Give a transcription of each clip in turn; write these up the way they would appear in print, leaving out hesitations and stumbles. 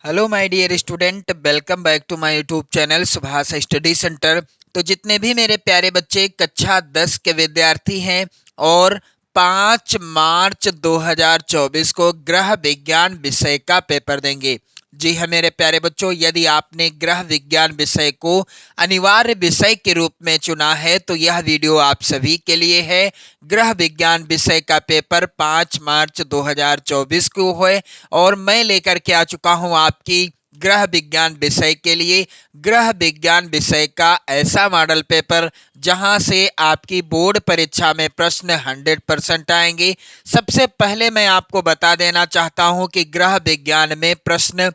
Hello my dear student, welcome back to my YouTube channel Subhash study centre. तो जितने भी मेरे प्यारे बच्चे कक्षा 10 के विद्यार्थी हैं और 5 मार्च 2024 को गृह विज्ञान विषय का पेपर देंगे। जी हाँ मेरे प्यारे बच्चों, यदि आपने गृह विज्ञान विषय को अनिवार्य विषय के रूप में चुना है तो यह वीडियो आप सभी के लिए है। गृह विज्ञान विषय का पेपर 5 मार्च 2024 को है और मैं लेकर के आ चुका हूं आपकी गृह विज्ञान विषय के लिए गृह विज्ञान विषय का ऐसा मॉडल पेपर जहां से आपकी बोर्ड परीक्षा में प्रश्न 100% आएंगे। सबसे पहले मैं आपको बता देना चाहता हूं कि गृह विज्ञान में प्रश्न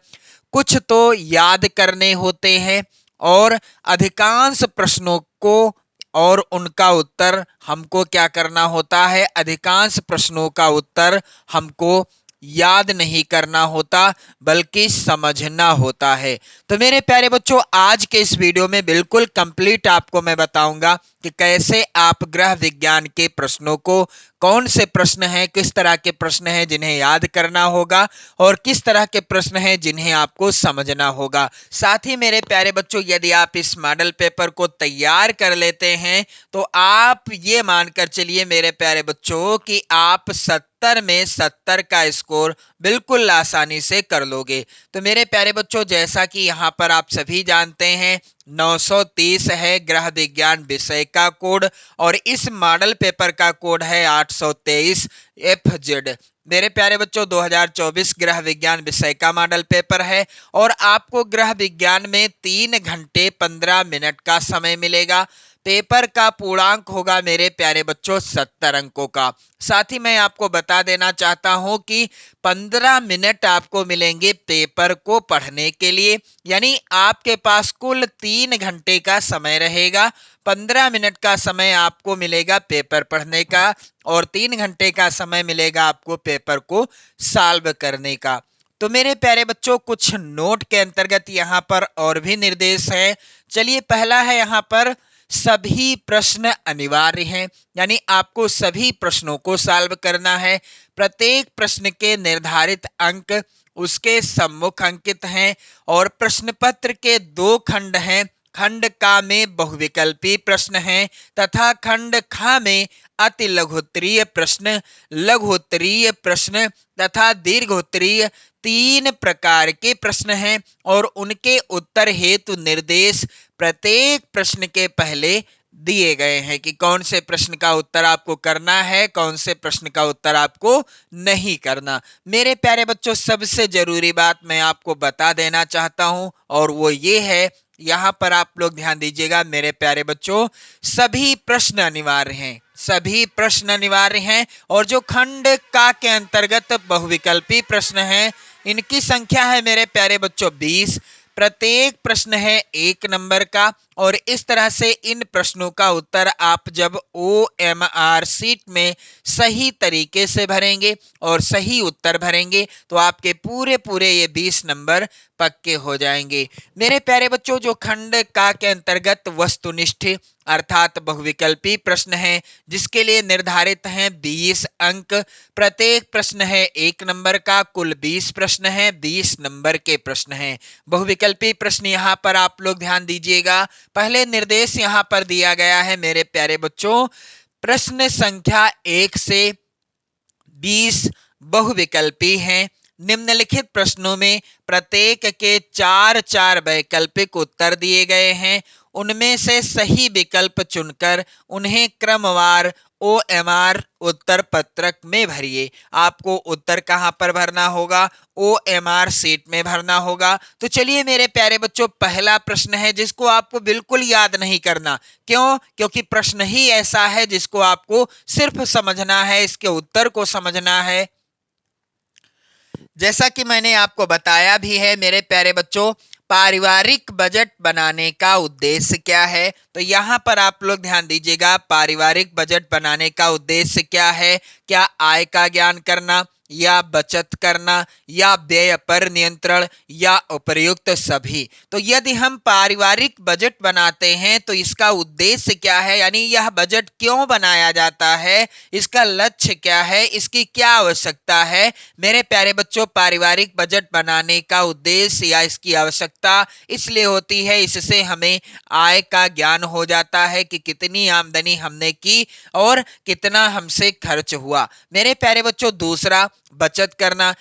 कुछ तो याद करने होते हैं और अधिकांश प्रश्नों को और उनका उत्तर हमको क्या करना होता है, अधिकांश प्रश्नों का उत्तर हमको याद नहीं करना होता बल्कि समझना होता है। तो मेरे प्यारे बच्चों, आज के इस वीडियो में बिल्कुल कंप्लीट आपको मैं बताऊंगा कि कैसे आप गृह विज्ञान के प्रश्नों को, कौन से प्रश्न हैं, किस तरह के प्रश्न हैं जिन्हें याद करना होगा और किस तरह के प्रश्न हैं जिन्हें आपको समझना होगा। साथ ही मेरे प्यारे बच्चों, यदि आप इस मॉडल पेपर को तैयार कर लेते हैं तो आप ये मानकर चलिए मेरे प्यारे बच्चों कि आप 70 में 70 का स्कोर बिल्कुल आसानी से कर लोगे। तो मेरे प्यारे बच्चों, जैसा कि यहाँ पर आप सभी जानते हैं 930 है गृह विज्ञान विषय का कोड और इस मॉडल पेपर का कोड है 823 FZ। मेरे प्यारे बच्चों, 2024 गृह विज्ञान विषय का मॉडल पेपर है और आपको गृह विज्ञान में 3 घंटे 15 मिनट का समय मिलेगा। पेपर का पूर्णांक होगा मेरे प्यारे बच्चों 70 अंकों का। साथ ही मैं आपको बता देना चाहता हूं कि 15 मिनट आपको मिलेंगे पेपर को पढ़ने के लिए, यानी आपके पास कुल 3 घंटे का समय रहेगा। 15 मिनट का समय आपको मिलेगा पेपर पढ़ने का और 3 घंटे का समय मिलेगा आपको पेपर को सॉल्व करने का। तो मेरे प्यारे बच्चों, कुछ नोट के अंतर्गत यहाँ पर और भी निर्देश है। चलिए, पहला है यहाँ पर सभी प्रश्न अनिवार्य हैं, यानी आपको सभी प्रश्नों को सॉल्व करना है। प्रत्येक प्रश्न के निर्धारित अंक उसके सम्मुख अंकित हैं और प्रश्न पत्र के 2 खंड हैं। खंड का में बहुविकल्पी प्रश्न हैं तथा खंड खा में अति लघुत्तरीय प्रश्न, लघुत्तरीय प्रश्न तथा दीर्घोत्तरीय 3 प्रकार के प्रश्न हैं और उनके उत्तर हेतु निर्देश प्रत्येक प्रश्न के पहले दिए गए हैं कि कौन से प्रश्न का उत्तर आपको करना है, कौन से प्रश्न का उत्तर आपको नहीं करना। मेरे प्यारे बच्चों, सबसे जरूरी बात मैं आपको बता देना चाहता हूं और वो ये है, यहाँ पर आप लोग ध्यान दीजिएगा मेरे प्यारे बच्चों, सभी प्रश्न अनिवार्य हैं, सभी प्रश्न अनिवार्य हैं और जो खंड का के अंतर्गत बहुविकल्पी प्रश्न हैं इनकी संख्या है मेरे प्यारे बच्चों 20। प्रत्येक प्रश्न है 1 नंबर का और इस तरह से इन प्रश्नों का उत्तर आप जब OMR शीट में सही तरीके से भरेंगे और सही उत्तर भरेंगे तो आपके पूरे पूरे ये 20 नंबर पक्के हो जाएंगे। मेरे प्यारे बच्चों, जो खंड का के अंतर्गत वस्तुनिष्ठ अर्थात बहुविकल्पी प्रश्न है जिसके लिए निर्धारित हैं 20 अंक, प्रत्येक प्रश्न है 1 नंबर का, कुल 20 प्रश्न है, 20 नंबर के प्रश्न हैं। बहुविकल्पी प्रश्न यहाँ पर आप लोग ध्यान दीजिएगा, पहले निर्देश यहाँ पर दिया गया है मेरे प्यारे बच्चों, प्रश्न संख्या 1 से 20 बहुविकल्पी हैं। निम्नलिखित प्रश्नों में प्रत्येक के 4-4 वैकल्पिक उत्तर दिए गए हैं, उनमें से सही विकल्प चुनकर उन्हें क्रमवार OMR उत्तर पत्रक में भरिए। आपको उत्तर कहां पर भरना होगा? OMR शीट में भरना होगा। तो चलिए मेरे प्यारे बच्चों, पहला प्रश्न है जिसको आपको बिल्कुल याद नहीं करना। क्यों? क्योंकि प्रश्न ही ऐसा है जिसको आपको सिर्फ समझना है, इसके उत्तर को समझना है। जैसा कि मैंने आपको बताया भी है मेरे प्यारे बच्चों, पारिवारिक बजट बनाने का उद्देश्य क्या है? तो यहाँ पर आप लोग ध्यान दीजिएगा, पारिवारिक बजट बनाने का उद्देश्य क्या है? क्या आय का ज्ञान करना, या बचत करना या व्यय पर नियंत्रण या उपर्युक्त सभी। तो यदि हम पारिवारिक बजट बनाते हैं तो इसका उद्देश्य क्या है, यानी यह बजट क्यों बनाया जाता है, इसका लक्ष्य क्या है, इसकी क्या आवश्यकता है। मेरे प्यारे बच्चों, पारिवारिक बजट बनाने का उद्देश्य या इसकी आवश्यकता इसलिए होती है, इससे हमें आय का ज्ञान हो जाता है कि कितनी आमदनी हमने की और कितना हमसे खर्च हुआ। मेरे प्यारे बच्चों, दूसरा बचत करना।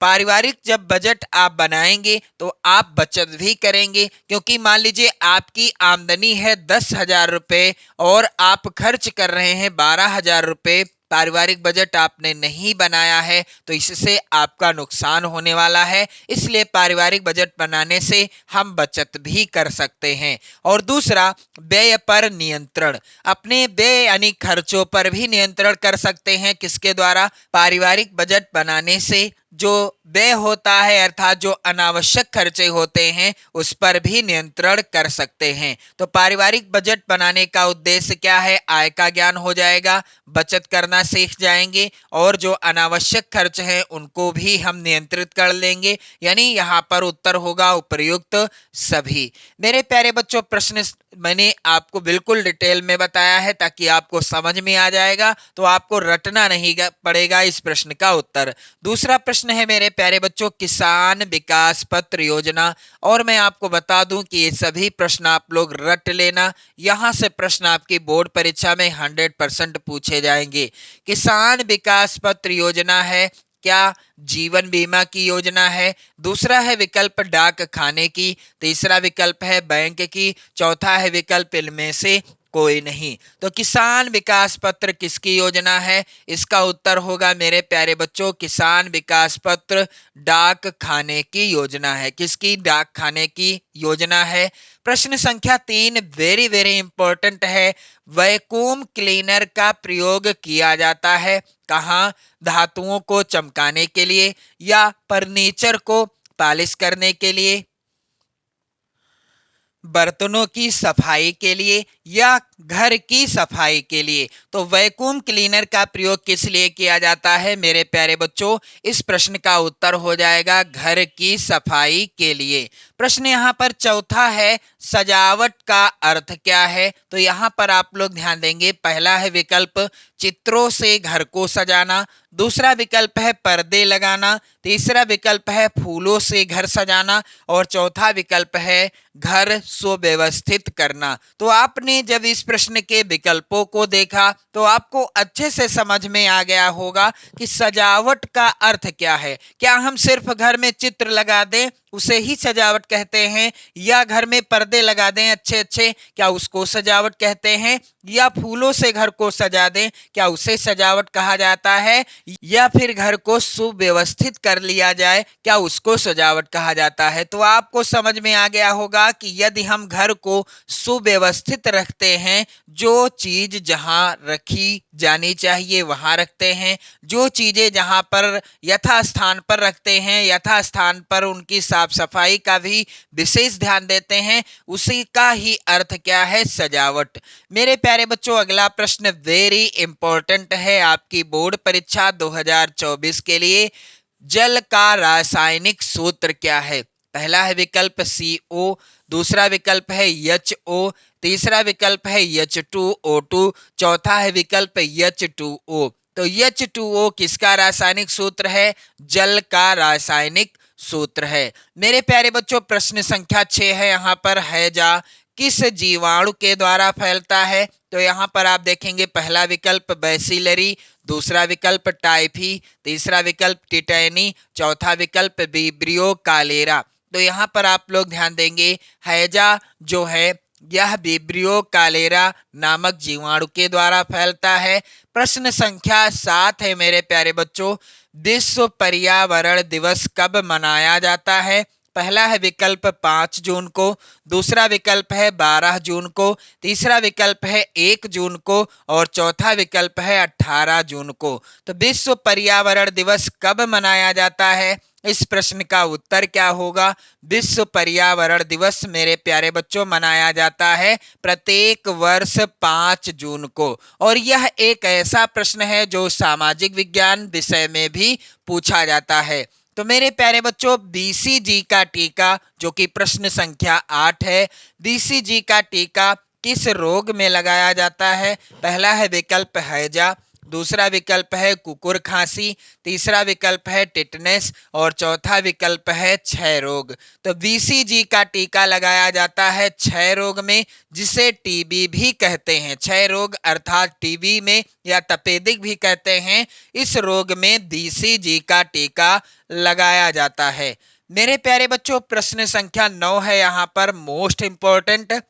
पारिवारिक जब बजट आप बनाएंगे तो आप बचत भी करेंगे, क्योंकि मान लीजिए आपकी आमदनी है 10,000 रुपए और आप खर्च कर रहे हैं 12,000 रुपए। पारिवारिक बजट आपने नहीं बनाया है तो इससे आपका नुकसान होने वाला है। इसलिए पारिवारिक बजट बनाने से हम बचत भी कर सकते हैं। और दूसरा, व्यय पर नियंत्रण। अपने व्यय यानी खर्चों पर भी नियंत्रण कर सकते हैं। किसके द्वारा? पारिवारिक बजट बनाने से जो व्यय होता है अर्थात जो अनावश्यक खर्चे होते हैं उस पर भी नियंत्रण कर सकते हैं। तो पारिवारिक बजट बनाने का उद्देश्य क्या है? आय का ज्ञान हो जाएगा, बचत करना सीख जाएंगे और जो अनावश्यक खर्च हैं उनको भी हम नियंत्रित कर लेंगे। यानी यहाँ पर उत्तर होगा उपर्युक्त सभी। मेरे प्यारे बच्चों, प्रश्न मैंने आपको बिल्कुल डिटेल में बताया है ताकि आपको समझ में आ जाएगा, तो आपको रटना नहीं पड़ेगा इस प्रश्न का उत्तर। दूसरा प्रश्न है मेरे प्यारे बच्चों, किसान विकास पत्र योजना। और मैं आपको बता दूं कि ये सभी प्रश्न आप लोग रट लेना, यहां से प्रश्न आपकी बोर्ड परीक्षा में 100% पूछे जाएंगे। किसान विकास पत्र योजना है क्या? जीवन बीमा की योजना है। दूसरा है विकल्प डाक खाने की। तीसरा विकल्प है बैंक की। चौथा है विकल्प इनमें से कोई नहीं। तो किसान विकास पत्र किसकी योजना है? इसका उत्तर होगा मेरे प्यारे बच्चों, किसान विकास पत्र डाक खाने की योजना है। किसकी? डाक खाने की योजना है। प्रश्न संख्या 3 वेरी वेरी इंपॉर्टेंट है। वैक्यूम क्लीनर का प्रयोग किया जाता है कहाँ? धातुओं को चमकाने के लिए या फर्नीचर को पॉलिश करने के लिए, बर्तनों की सफाई के लिए या घर की सफाई के लिए। तो वैक्यूम क्लीनर का प्रयोग किस लिए किया जाता है मेरे प्यारे बच्चों? इस प्रश्न का उत्तर हो जाएगा घर की सफाई के लिए। प्रश्न यहाँ पर चौथा है, सजावट का अर्थ क्या है? तो यहाँ पर आप लोग ध्यान देंगे, पहला है विकल्प चित्रों से घर को सजाना। दूसरा विकल्प है पर्दे लगाना। तीसरा विकल्प है फूलों से घर सजाना और चौथा विकल्प है घर सुव्यवस्थित करना। तो आपने जब इस प्रश्न के विकल्पों को देखा तो आपको अच्छे से समझ में आ गया होगा कि सजावट का अर्थ क्या है। क्या हम सिर्फ घर में चित्र लगा दें उसे ही सजावट कहते हैं, या घर में पर्दे लगा दें अच्छे अच्छे, क्या उसको सजावट कहते हैं, या फूलों से घर को सजा दें, क्या उसे सजावट कहा जाता है, या फिर घर को सुव्यवस्थित कर लिया जाए, क्या उसको सजावट कहा जाता है? तो आपको समझ में आ गया होगा कि यदि हम घर को सुव्यवस्थित रखते हैं, जो चीज जहां रखी जानी चाहिए वहां रखते हैं, जो चीजें जहां पर यथा स्थान पर रखते हैं, यथा स्थान पर उनकी साफ सफाई का भी विशेष ध्यान देते हैं, उसी का ही अर्थ क्या है? सजावट। मेरे प्यारे बच्चों, अगला प्रश्न वेरी इंपॉर्टेंट है आपकी बोर्ड परीक्षा 2024 के लिए। जल का रासायनिक सूत्र क्या है? पहला है विकल्प CO, दूसरा विकल्प है HO, तीसरा विकल्प है H2O2, चौथा है विकल्प H2O। तो H2O किसका रासायनिक सूत्र है? जल का रासायनिक सूत्र है। मेरे प्यारे बच्चों, प्रश्न संख्या 6 है यहाँ पर, हैजा किस जीवाणु के द्वारा फैलता है? तो यहाँ पर आप देखेंगे पहला विकल्प बैसिलरी, दूसरा विकल्प टाइफी, तीसरा विकल्प टिटैनी, चौथा विकल्प विब्रियो कालेरा। तो यहाँ पर आप लोग ध्यान देंगे, हैजा जो है यह विब्रियो कालेरा नामक जीवाणु के द्वारा फैलता है। प्रश्न संख्या 7 है मेरे प्यारे बच्चों, विश्व पर्यावरण दिवस कब मनाया जाता है? पहला है विकल्प 5 जून को, दूसरा विकल्प है 12 जून को, तीसरा विकल्प है 1 जून को और चौथा विकल्प है 18 जून को। तो विश्व पर्यावरण दिवस कब मनाया जाता है? इस प्रश्न का उत्तर क्या होगा? विश्व पर्यावरण दिवस मेरे प्यारे बच्चों मनाया जाता है प्रत्येक वर्ष 5 जून को। और यह एक ऐसा प्रश्न है जो सामाजिक विज्ञान विषय में भी पूछा जाता है। तो मेरे प्यारे बच्चों, बीसीजी का टीका जो कि प्रश्न संख्या 8 है, बीसीजी का टीका किस रोग में लगाया जाता है? पहला है विकल्प हैजा, दूसरा विकल्प है कुकुर खांसी, तीसरा विकल्प है टिटनेस और चौथा विकल्प है क्षय रोग। तो बीसीजी का टीका लगाया जाता है क्षय रोग में, जिसे टीबी भी कहते हैं। क्षय रोग अर्थात टीबी में या तपेदिक भी कहते हैं। इस रोग में बीसीजी का टीका लगाया जाता है। मेरे प्यारे बच्चों, प्रश्न संख्या 9 है यहाँ पर मोस्ट इंपॉर्टेंट,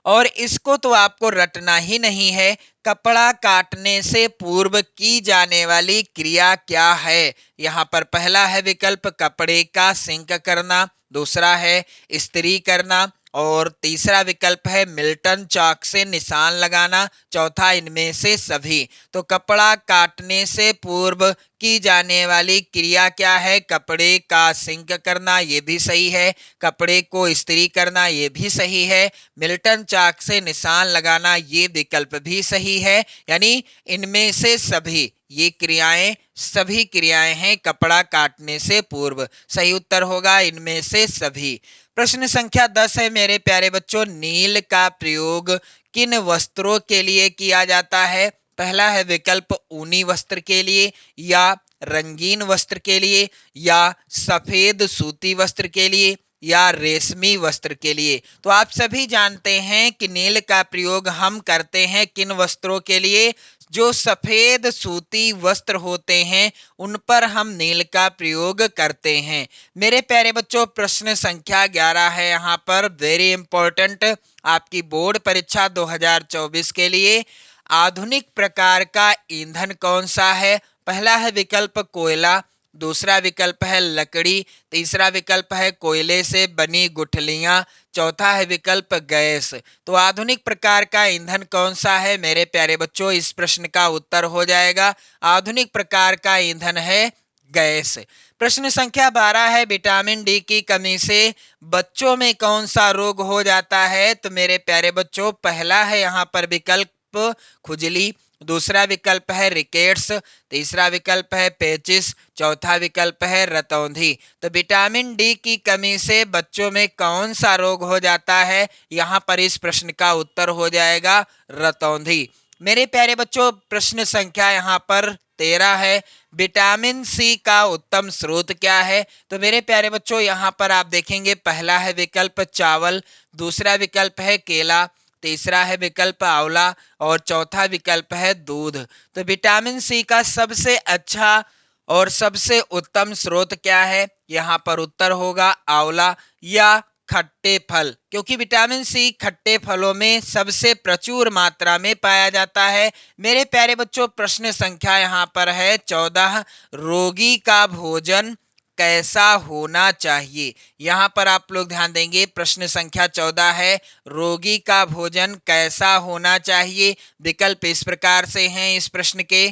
और इसको तो आपको रटना ही नहीं है। कपड़ा काटने से पूर्व की जाने वाली क्रिया क्या है? यहाँ पर पहला है विकल्प कपड़े का सिंक करना, दूसरा है इस्त्री करना और तीसरा विकल्प है मिल्टन चाक से निशान लगाना, चौथा इनमें से सभी। तो कपड़ा काटने से पूर्व की जाने वाली क्रिया क्या है? कपड़े का सिंक करना, ये भी सही है। कपड़े को इस्त्री करना, ये भी सही है। मिल्टन चाक से निशान लगाना, ये विकल्प भी सही है। यानी इनमें से सभी, ये क्रियाएं सभी क्रियाएं हैं कपड़ा काटने से पूर्व। सही उत्तर होगा इनमें से सभी। प्रश्न संख्या 10 है मेरे प्यारे बच्चों, नील का प्रयोग किन वस्त्रों के लिए किया जाता है? पहला है विकल्प ऊनी वस्त्र के लिए या रंगीन वस्त्र के लिए या सफेद सूती वस्त्र के लिए या रेशमी वस्त्र के लिए। तो आप सभी जानते हैं कि नील का प्रयोग हम करते हैं किन वस्त्रों के लिए? जो सफेद सूती वस्त्र होते हैं उन पर हम नील का प्रयोग करते हैं। मेरे प्यारे बच्चों, प्रश्न संख्या 11 है यहाँ पर, वेरी इंपॉर्टेंट आपकी बोर्ड परीक्षा 2024 के लिए। आधुनिक प्रकार का ईंधन कौन सा है? पहला है विकल्प कोयला, दूसरा विकल्प है लकड़ी, तीसरा विकल्प है कोयले से बनी गुठलियां, चौथा है विकल्प गैस। तो आधुनिक प्रकार का ईंधन कौन सा है मेरे प्यारे बच्चों? इस प्रश्न का उत्तर हो जाएगा आधुनिक प्रकार का ईंधन है गैस। प्रश्न संख्या 12 है, विटामिन डी की कमी से बच्चों में कौन सा रोग हो जाता है? तो मेरे प्यारे बच्चों, पहला है यहाँ पर विकल्प खुजली, दूसरा विकल्प है रिकेट्स, तीसरा विकल्प है पेचिस, चौथा विकल्प है रतौंधी। तो विटामिन डी की कमी से बच्चों में कौन सा रोग हो जाता है? यहाँ पर इस प्रश्न का उत्तर हो जाएगा रतौंधी। मेरे प्यारे बच्चों, प्रश्न संख्या यहाँ पर 13 है, विटामिन सी का उत्तम स्रोत क्या है? तो मेरे प्यारे बच्चों, यहाँ पर आप देखेंगे पहला है विकल्प चावल, दूसरा विकल्प है केला, तीसरा है विकल्प आंवला और चौथा विकल्प है दूध। तो विटामिन सी का सबसे अच्छा और सबसे उत्तम स्रोत क्या है? यहाँ पर उत्तर होगा आंवला या खट्टे फल, क्योंकि विटामिन सी खट्टे फलों में सबसे प्रचुर मात्रा में पाया जाता है। मेरे प्यारे बच्चों, प्रश्न संख्या यहाँ पर है 14, रोगी का भोजन कैसा होना चाहिए? यहाँ पर आप लोग ध्यान देंगे, प्रश्न संख्या 14 है, रोगी का भोजन कैसा होना चाहिए? विकल्प इस प्रकार से हैं इस प्रश्न के।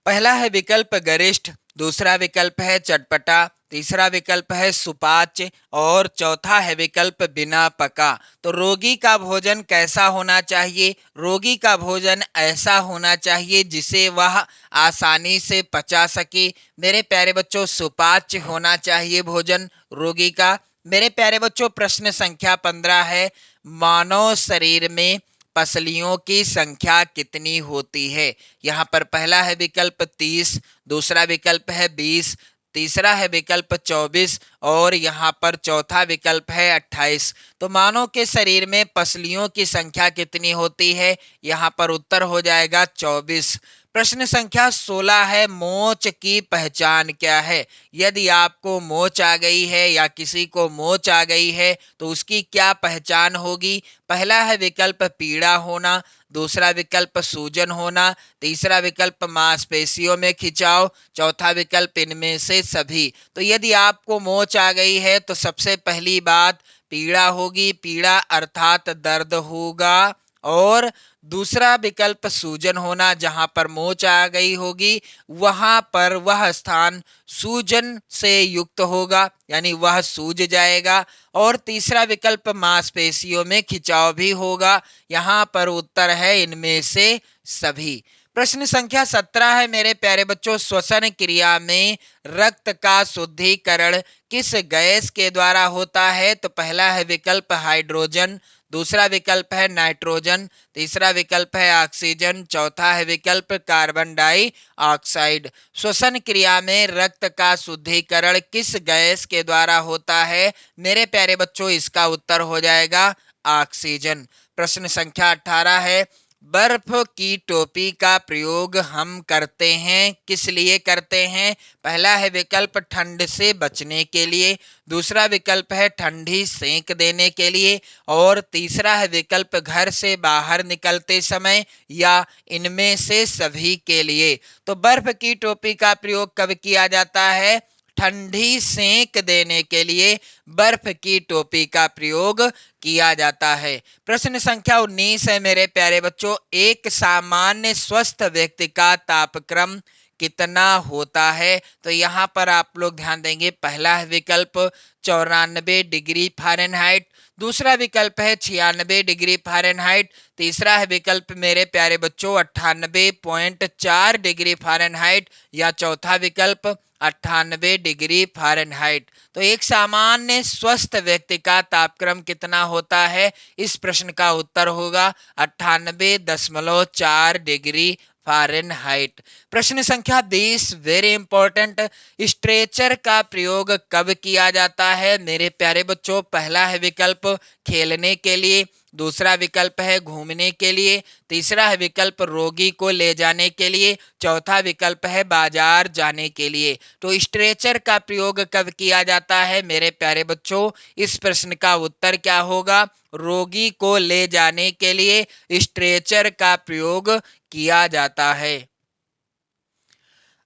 पहला है विकल्प गरिष्ठ, दूसरा विकल्प है चटपटा, तीसरा विकल्प है सुपाच्य और चौथा है विकल्प बिना पका। तो रोगी का भोजन कैसा होना चाहिए? रोगी का भोजन ऐसा होना चाहिए जिसे वह आसानी से पचा सके। मेरे प्यारे बच्चों, सुपाच्य होना चाहिए भोजन रोगी का। मेरे प्यारे बच्चों, प्रश्न संख्या 15 है, मानव शरीर में पसलियों की संख्या कितनी होती है? यहाँ पर पहला है विकल्प 30, दूसरा विकल्प है 20, तीसरा है विकल्प 24 और यहाँ पर चौथा विकल्प है 28। तो मानव के शरीर में पसलियों की संख्या कितनी होती है? यहाँ पर उत्तर हो जाएगा 24। प्रश्न संख्या 16 है, मोच की पहचान क्या है? यदि आपको मोच आ गई है या किसी को मोच आ गई है तो उसकी क्या पहचान होगी? पहला है विकल्प पीड़ा होना, दूसरा विकल्प सूजन होना, तीसरा विकल्प मांसपेशियों में खिंचाव, चौथा विकल्प इनमें से सभी। तो यदि आपको मोच आ गई है तो सबसे पहली बात पीड़ा होगी, पीड़ा अर्थात दर्द होगा। और दूसरा विकल्प सूजन होना, जहां पर मोच आ गई होगी वहां पर वह स्थान सूजन से युक्त होगा, यानी वह सूज जाएगा। और तीसरा विकल्प मांसपेशियों में खिंचाव भी होगा, यहाँ पर उत्तर है इनमें से सभी। प्रश्न संख्या 17 है मेरे प्यारे बच्चों, श्वसन क्रिया में रक्त का शुद्धिकरण किस गैस के द्वारा होता है? तो पहला है विकल्प हाइड्रोजन, दूसरा विकल्प है नाइट्रोजन, तीसरा विकल्प है ऑक्सीजन, चौथा है विकल्प कार्बन डाइऑक्साइड। श्वसन क्रिया में रक्त का शुद्धिकरण किस गैस के द्वारा होता है? मेरे प्यारे बच्चों, इसका उत्तर हो जाएगा ऑक्सीजन। प्रश्न संख्या 18 है, बर्फ की टोपी का प्रयोग हम करते हैं, किस लिए करते हैं? पहला है विकल्प ठंड से बचने के लिए, दूसरा विकल्प है ठंडी सेंक देने के लिए, और तीसरा है विकल्प घर से बाहर निकलते समय, या इनमें से सभी के लिए। तो बर्फ की टोपी का प्रयोग कब किया जाता है? ठंडी सेंक देने के लिए बर्फ की टोपी का प्रयोग किया जाता है। प्रश्न संख्या 19 है मेरे प्यारे बच्चों, एक सामान्य स्वस्थ व्यक्ति का तापक्रम कितना होता है? तो यहाँ पर आप लोग ध्यान देंगे, पहला है विकल्प 94 डिग्री फ़ारेनहाइट, दूसरा विकल्प है 96 डिग्री फ़ारेनहाइट, तीसरा है विकल्प मेरे प्यारे बच्चों 98.4 डिग्री फ़ारेनहाइट, या चौथा विकल्प 98 डिग्री फ़ारेनहाइट। तो एक सामान्य स्वस्थ व्यक्ति का तापक्रम कितना होता है? इस प्रश्न का उत्तर होगा 98.4 डिग्री फ़ारेनहाइट। प्रश्न संख्या 20 वेरी इंपॉर्टेंट, स्ट्रेचर का प्रयोग कब किया जाता है? मेरे प्यारे बच्चों, पहला है विकल्प खेलने के लिए, दूसरा विकल्प है घूमने के लिए, तीसरा है विकल्प रोगी को ले जाने के लिए, चौथा विकल्प है बाजार जाने के लिए। तो स्ट्रेचर का प्रयोग कब किया जाता है मेरे प्यारे बच्चों? इस प्रश्न का उत्तर क्या होगा? रोगी को ले जाने के लिए स्ट्रेचर का प्रयोग किया जाता है।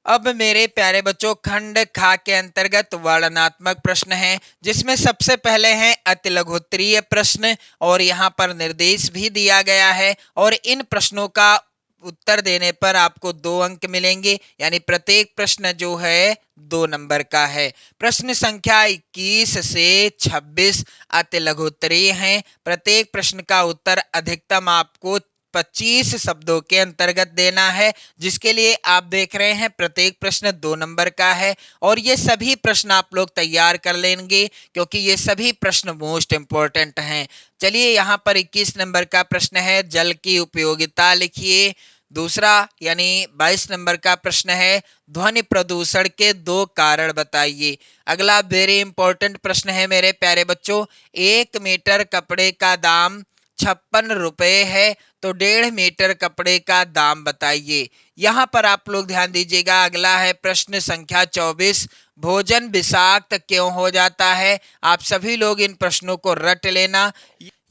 अब मेरे प्यारे बच्चों, खंड खा के अंतर्गत वर्णनात्मक प्रश्न हैं, जिसमें सबसे पहले हैं अति लघुत्तरीय प्रश्न, और यहाँ पर निर्देश भी दिया गया है, और इन प्रश्नों का उत्तर देने पर आपको 2 अंक मिलेंगे, यानी प्रत्येक प्रश्न जो है 2 नंबर का है। प्रश्न संख्या 21 से 26 अति लघुत्तरीय हैं, प्रत्येक प्रश्न का उत्तर अधिकतम आपको 25 शब्दों के अंतर्गत देना है, जिसके लिए आप देख रहे हैं प्रत्येक प्रश्न 2 नंबर का है, और ये सभी प्रश्न आप लोग तैयार कर लेंगे क्योंकि ये सभी प्रश्न मोस्ट इंपॉर्टेंट हैं। चलिए, यहाँ पर 21 नंबर का प्रश्न है, जल की उपयोगिता लिखिए। दूसरा यानी 22 नंबर का प्रश्न है, ध्वनि प्रदूषण के 2 कारण बताइए। अगला वेरी इंपॉर्टेंट प्रश्न है मेरे प्यारे बच्चों, 1 मीटर कपड़े का दाम 56 रुपए है, तो 1.5 मीटर कपड़े का दाम बताइए। यहाँ पर आप लोग ध्यान दीजिएगा। अगला है प्रश्न संख्या 24, भोजन विषाक्त क्यों हो जाता है? आप सभी लोग इन प्रश्नों को रट लेना,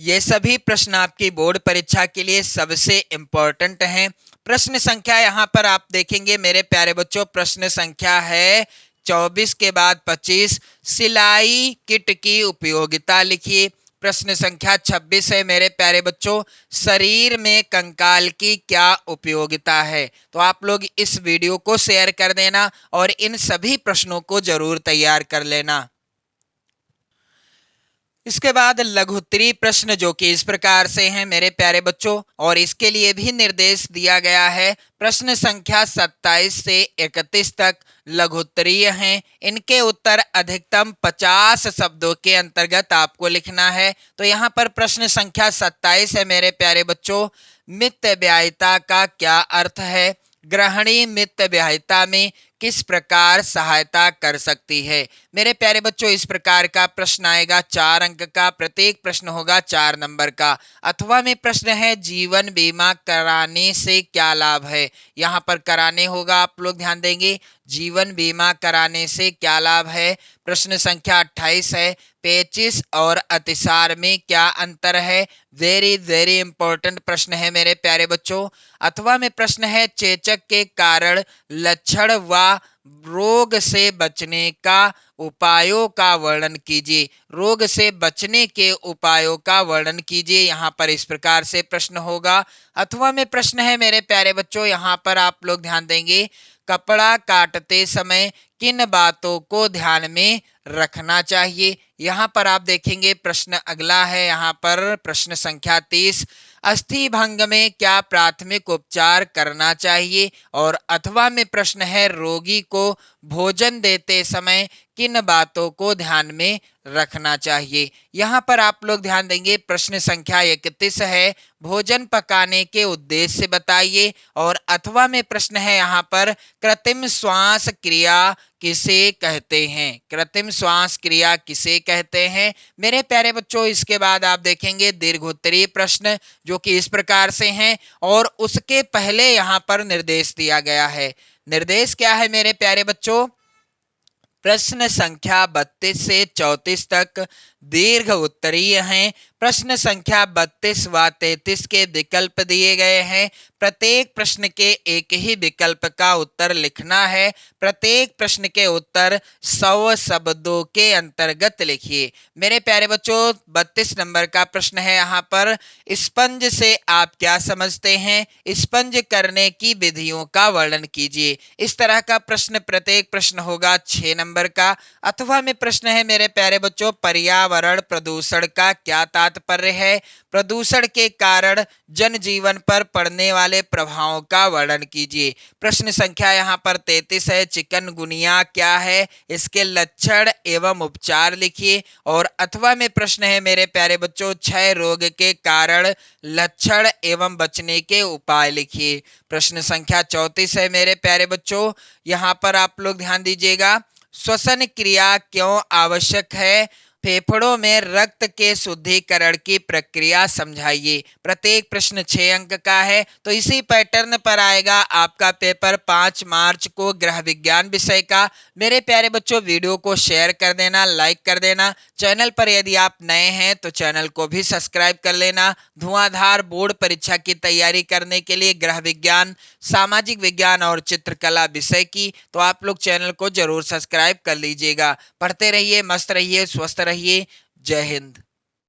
ये सभी प्रश्न आपकी बोर्ड परीक्षा के लिए सबसे इंपॉर्टेंट हैं। प्रश्न संख्या यहाँ पर आप देखेंगे मेरे प्यारे बच्चों, प्रश्न संख्या है 24 के बाद 25, सिलाई किट की उपयोगिता लिखिए। प्रश्न संख्या 26 है मेरे प्यारे बच्चों, शरीर में कंकाल की क्या उपयोगिता है? तो आप लोग इस वीडियो को शेयर कर देना और इन सभी प्रश्नों को जरूर तैयार कर लेना। इसके बाद लघुत्तरीय प्रश्न जो कि इस प्रकार से हैं मेरे प्यारे बच्चों, और इसके लिए भी निर्देश दिया गया है। प्रश्न संख्या 27 से 31 तक लघुत्तरीय हैं, इनके उत्तर अधिकतम 50 शब्दों के अंतर्गत आपको लिखना है। तो यहाँ पर प्रश्न संख्या 27 है मेरे प्यारे बच्चों, मितव्ययिता का क्या अर्थ है? ग्रहणी मितव्ययिता में किस प्रकार सहायता कर सकती है। मेरे प्यारे बच्चों, इस प्रकार का प्रश्न आएगा, 4 अंक का, प्रत्येक प्रश्न होगा 4 नंबर का। अथवा में प्रश्न है, जीवन बीमा कराने से क्या लाभ है। यहाँ पर कराने होगा, आप लोग ध्यान देंगे, जीवन बीमा कराने से क्या लाभ है। प्रश्न संख्या 28 है, पेचिश और अतिसार में क्या अंतर है। वेरी वेरी इंपॉर्टेंट प्रश्न है मेरे प्यारे बच्चों। अथवा में प्रश्न है, चेचक के कारण लक्षण व रोग से बचने का उपायों का वर्णन कीजिए। रोग से बचने के उपायों का वर्णन कीजिए, यहाँ पर इस प्रकार से प्रश्न होगा। अथवा में प्रश्न है मेरे प्यारे बच्चों, यहाँ पर आप लोग ध्यान देंगे, कपड़ा काटते समय किन बातों को ध्यान में रखना चाहिए। यहाँ पर आप देखेंगे प्रश्न अगला है, यहाँ पर प्रश्न संख्या 30, अस्थि भंग में क्या प्राथमिक उपचार करना चाहिए। और अथवा में प्रश्न है, रोगी को भोजन देते समय किन बातों को ध्यान में रखना चाहिए। यहाँ पर आप लोग ध्यान देंगे, प्रश्न संख्या 31 है, भोजन पकाने के उद्देश्य बताइए। और अथवा में प्रश्न है यहाँ पर, कृत्रिम श्वास क्रिया किसे कहते हैं। कृत्रिम श्वास क्रिया किसे कहते हैं। मेरे प्यारे बच्चों, इसके बाद आप देखेंगे दीर्घोत्तरीय प्रश्न जो कि इस प्रकार से हैं, और उसके पहले यहाँ पर निर्देश दिया गया है। निर्देश क्या है मेरे प्यारे बच्चों, प्रश्न संख्या 32 से 34 तक दीर्घ उत्तरीय हैं। प्रश्न संख्या 32 व 33 के विकल्प दिए गए हैं। प्रत्येक प्रश्न के एक ही विकल्प का उत्तर लिखना है। प्रत्येक प्रश्न के उत्तर 100 शब्दों के अंतर्गत लिखिए। मेरे प्यारे बच्चों, 32 नंबर का प्रश्न है यहाँ पर, स्पंज से आप क्या समझते हैं। स्पंज करने की विधियों का वर्णन कीजिए। इस तरह का प्रश्न प्रत्येक प्रश्न होगा 6 नंबर का। अथवा में प्रश्न है मेरे प्यारे बच्चों, पर्यावरण प्रदूषण का क्या तात्पर्य है। प्रदूषण के कारण जनजीवन पर पड़ने वाले प्रभावों का वर्णन कीजिए। प्रश्न संख्या यहाँ पर 33 है, चिकनगुनिया क्या है, इसके लक्षण एवं उपचार लिखिए। और अथवा में प्रश्न है मेरे प्यारे बच्चों, क्षय रोग के कारण लक्षण एवं बचने के उपाय लिखिए। प्रश्न संख्या 34 है मेरे प्यारे बच्चों, यहाँ पर आप लोग ध्यान दीजिएगा, श्वसन क्रिया क्यों आवश्यक है। फेफड़ों में रक्त के शुद्धिकरण की प्रक्रिया समझाइए। प्रत्येक प्रश्न 6 अंक का है। तो इसी पैटर्न पर आएगा आपका पेपर 5 मार्च को गृह विज्ञान विषय का। मेरे प्यारे बच्चों, वीडियो को शेयर कर देना, लाइक कर देना। चैनल पर यदि आप नए हैं तो चैनल को भी सब्सक्राइब कर लेना। धुआंधार बोर्ड परीक्षा की तैयारी करने के लिए गृह विज्ञान, सामाजिक विज्ञान और चित्रकला विषय की, तो आप लोग चैनल को जरूर सब्सक्राइब कर लीजिएगा। पढ़ते रहिए, मस्त रहिए, स्वस्थ रहिए। जय हिंद।